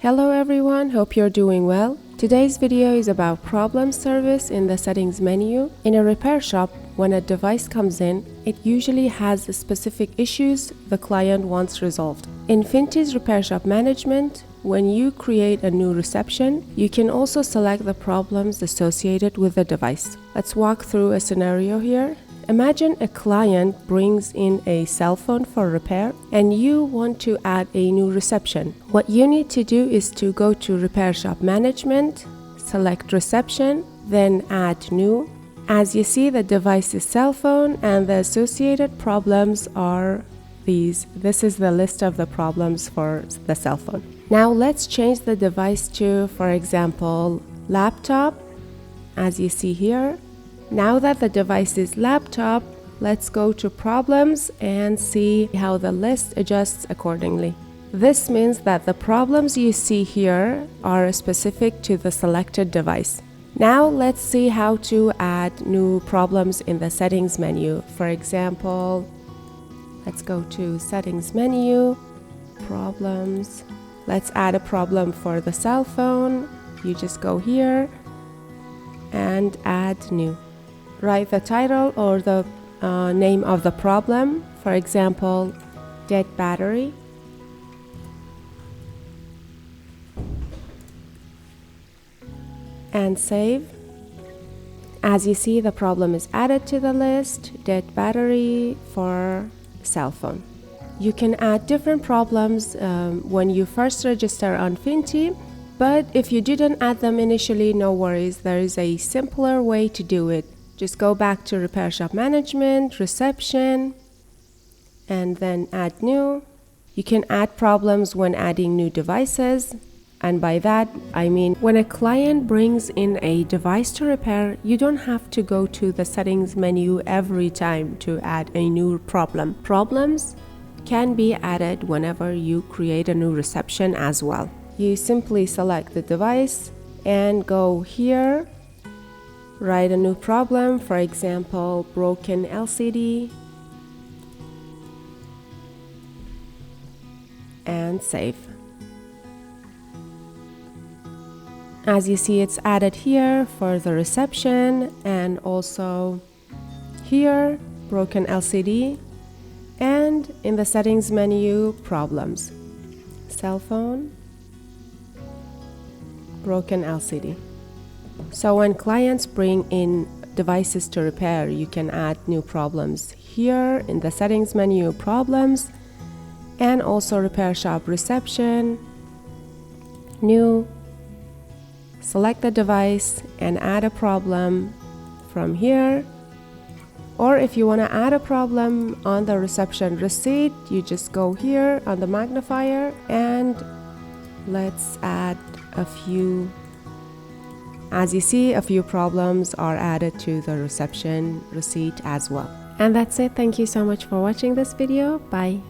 Hello everyone, hope you're doing well. Today's video is about problem service in the settings menu. In a repair shop, when a device comes in, it usually has specific issues the client wants resolved. In Finty's repair shop management, when you create a new reception, you can also select the problems associated with the device. Let's walk through a scenario here. Imagine a client brings in a cell phone for repair and you want to add a new reception. What you need to do is to go to Repair Shop Management, select Reception, then Add New. As you see, the device is cell phone and the associated problems are these. This is the list of the problems for the cell phone. Now let's change the device to, for example, laptop, as you see here. Now that the device is laptop, let's go to problems and see how the list adjusts accordingly. This means that the problems you see here are specific to the selected device. Now let's see how to add new problems in the settings menu. For example, let's go to settings menu, problems. Let's add a problem for the cell phone. You just go here and add new. Write the title or the name of the problem, for example, dead battery. And save. As you see, the problem is added to the list, dead battery for cell phone. You can add different problems when you first register on Finty, but if you didn't add them initially, no worries, there is a simpler way to do it. Just go back to Repair Shop Management, Reception, and then Add New. You can add problems when adding new devices. And by that, I mean when a client brings in a device to repair, you don't have to go to the settings menu every time to add a new problem. Problems can be added whenever you create a new reception as well. You simply select the device and go here. Write a new problem, for example, broken LCD, and save. As you see, it's added here for the reception and also here, broken LCD, and in the settings menu, problems, cell phone, broken LCD. So when clients bring in devices to repair, you can add new problems here in the settings menu, problems, and also repair shop reception, new, select the device and add a problem from here. Or if you want to add a problem on the reception receipt, you just go here on the magnifier and let's add a few. As you see, a few problems are added to the reception receipt as well. And that's it. Thank you so much for watching this video. Bye.